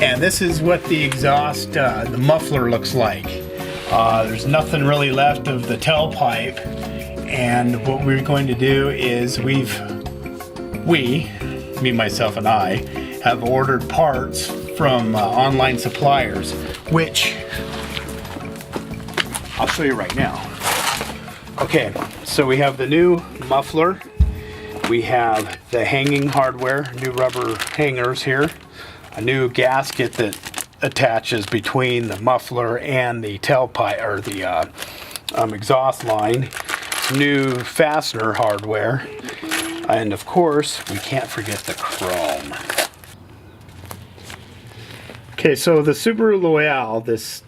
And this is what the exhaust, the muffler looks like. There's nothing really left of the tailpipe, and what we're going to do is me, myself, and I have ordered parts from online suppliers, which I'll show you right now. Okay, so we have the new muffler, we have the hanging hardware, new rubber hangers here, a new gasket that attaches between the muffler and the tailpipe, or the exhaust line, new fastener hardware, and of course we can't forget the chrome. Okay, so the Subaru Loyale,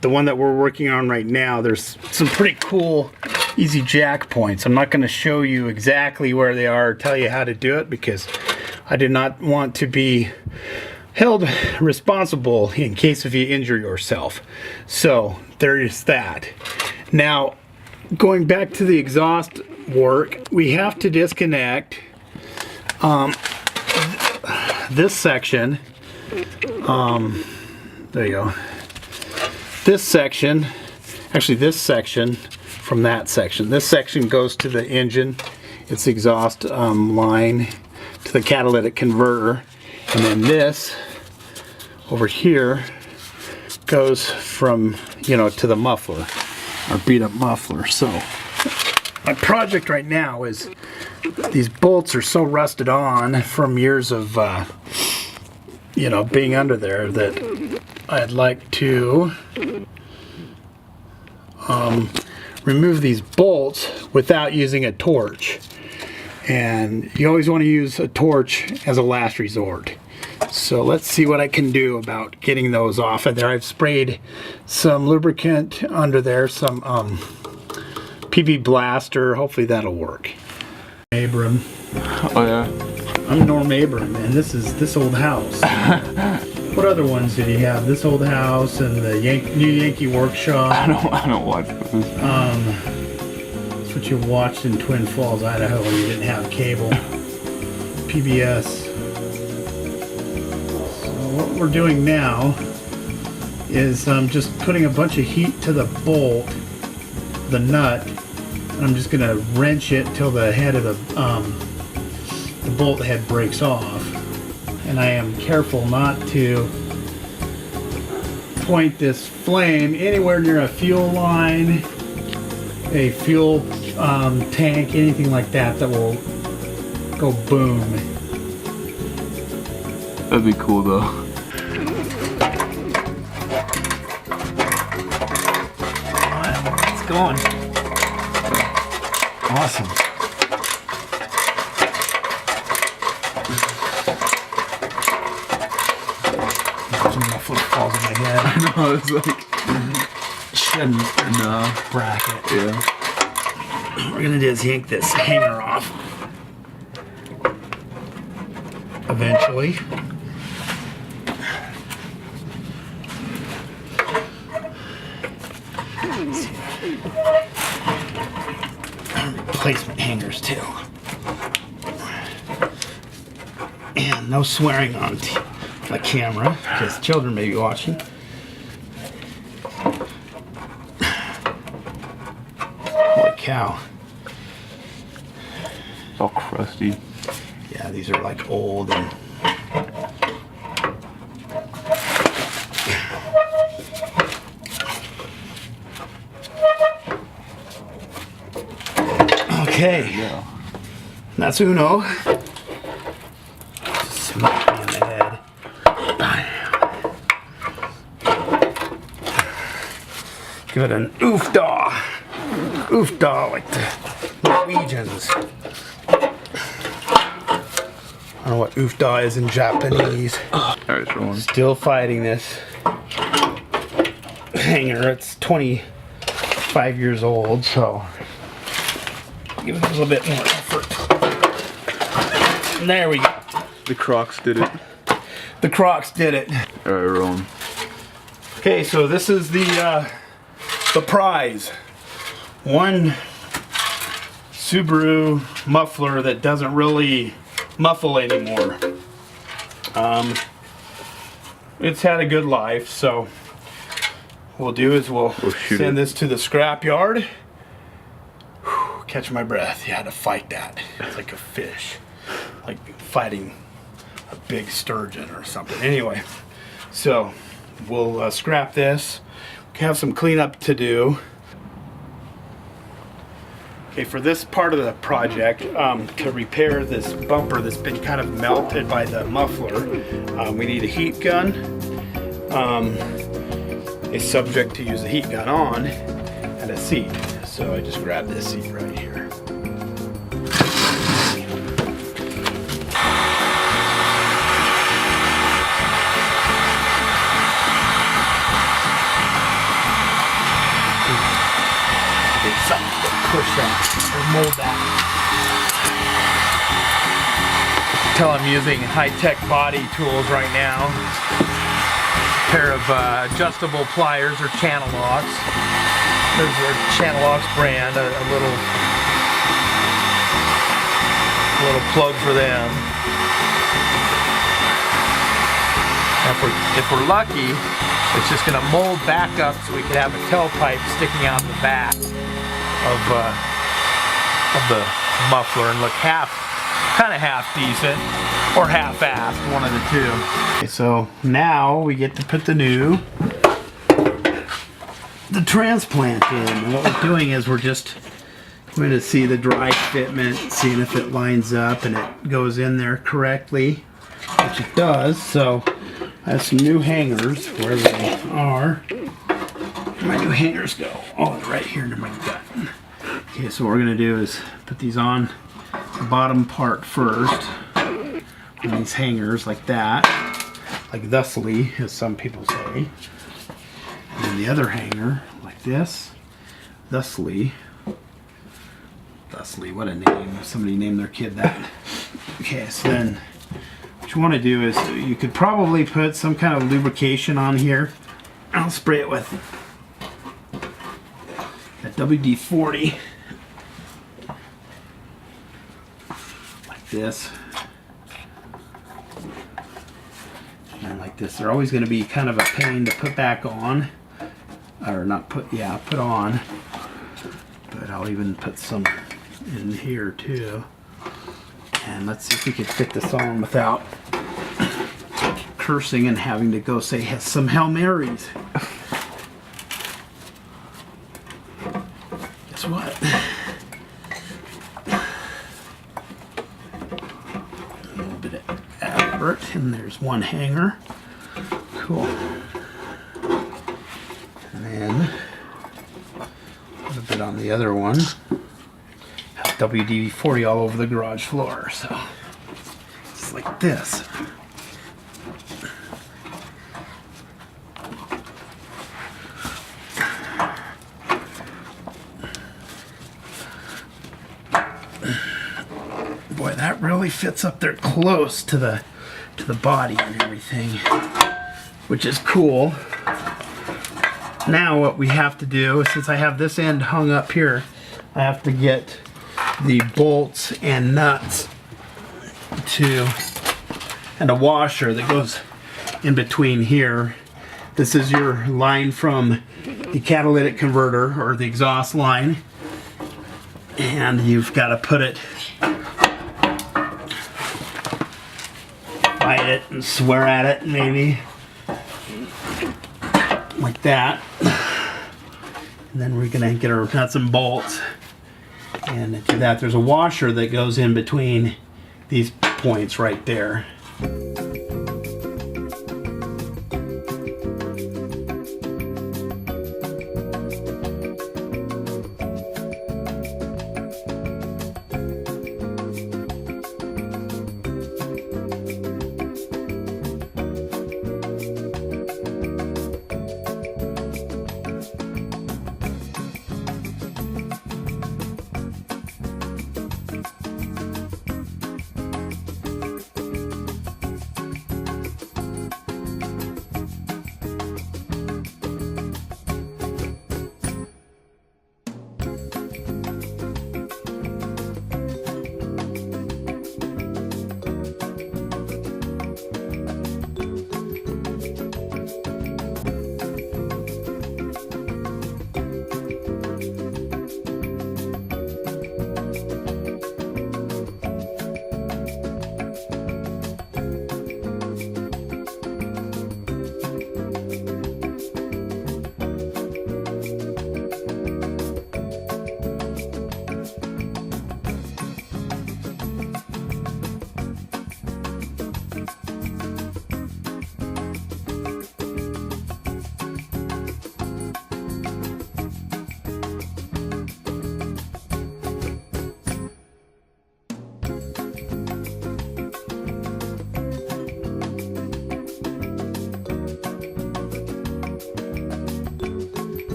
the one that we're working on right now, there's some pretty cool easy jack points. I'm not going to show you exactly where they are or tell you how to do it, because I do not want to be held responsible in case if you injure yourself. So there is that. Now, going back to the exhaust work, we have to disconnect this section. There you go. This section, actually this section from that section. This section goes to the engine, its exhaust line, to the catalytic converter, and then this over here goes from, to the muffler, our beat up muffler. So my project right now is, these bolts are so rusted on from years of being under there, that I'd like to remove these bolts without using a torch. And you always want to use a torch as a last resort. So let's see what I can do about getting those off of there. I've sprayed some lubricant under there, some PB Blaster. Hopefully that'll work. Abram. Oh yeah. I'm Norm Abram, and this is this old house. What other ones did he have? This old house and the New Yankee Workshop. I don't watch those. That's what you watched in Twin Falls, Idaho, when you didn't have cable. PBS. So what we're doing now is just putting a bunch of heat to the bolt, the nut, and I'm just gonna wrench it till the head of the bolt head breaks off. And I am careful not to point this flame anywhere near a fuel line, a fuel tank, anything like that that will go boom. That'd be cool though. Alright, it's going. Awesome. Muffler falls in my head. I know, it's like Shouldn't bracket. Yeah. What we're gonna do is yank this hanger off. Eventually. Replacement hangers too. And no swearing on the camera, because children may be watching. Holy cow. It's all crusty. Yeah, these are like old and okay. Yeah. That's uno. Smack me in the head. Give it an oofdah. Oofdah like the Norwegians. I don't know what oofdah is in Japanese. Alright, so one. Still fighting this hanger. It's 25 years old, so give it a little bit more effort. There we go. The Crocs did it. The Crocs did it. Alright, rolling. Okay, so this is the prize. One Subaru muffler that doesn't really muffle anymore. it's had a good life. So what we'll do is we'll shoot send it. this to the scrap yard. Whew, catch my breath. You had to fight that. It's like a fish, like fighting a big sturgeon or something. Anyway, so we'll scrap this. We have some cleanup to do. Okay, for this part of the project, to repair this bumper that's been kind of melted by the muffler, we need a heat gun. It's subject to use the heat gun on, and a seat. So I just grabbed this seat right here. Something to push that or mold that. Tell I'm using high-tech body tools right now. A pair of adjustable pliers or channel locks. There's a channel locks brand, a little plug for them. If we're lucky, it's just going to mold back up so we could have a tailpipe sticking out the back of the muffler and look kind of half decent or half-assed, one of the two. Okay, so now we get to put the transplant in. And what we're doing is we're just going to see the dry fitment, seeing if it lines up and it goes in there correctly, which it does. So I have some new hangers wherever they are. Where my new hangers go? Oh, they're right here near my gut. Okay, so what we're gonna do is put these on the bottom part first on these hangers like that, like thusly, as some people say. And then the other hanger like this, thusly. Thusly, what a name! Somebody named their kid that. Okay, so then what you want to do is you could probably put some kind of lubrication on here. I'll spray it with that WD-40 like this and like this. They're always going to be kind of a pain to put back on, or not put on, but I'll even put some in here too. And let's see if we can fit this on without cursing and having to go say some Hail Marys. Guess what? A little bit of effort, and there's one hanger. Cool. And then a little bit on the other one. WD-40 all over the garage floor, so it's like this. Boy, that really fits up there close to the body and everything, which is cool. Now what we have to do, since I have this end hung up here, I have to get the bolts and nuts and a washer that goes in between here. This is your line from the catalytic converter or the exhaust line, and you've got to put it, bite it and swear at it maybe like that, and then we're gonna get our nuts and bolts. And to do that, there's a washer that goes in between these points right there.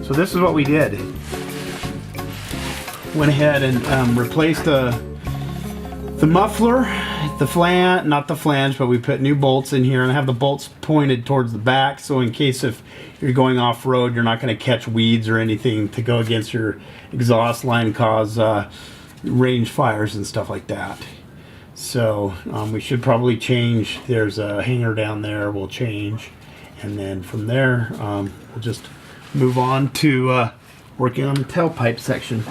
So this is what we did. Went ahead and replaced the muffler, the flange, not the flange, but we put new bolts in here and have the bolts pointed towards the back, so in case if you're going off-road, you're not going to catch weeds or anything to go against your exhaust line, cause range fires and stuff like that. So we should probably change. There's a hanger down there, we'll change, and then from there we'll just move on to working on the tailpipe section.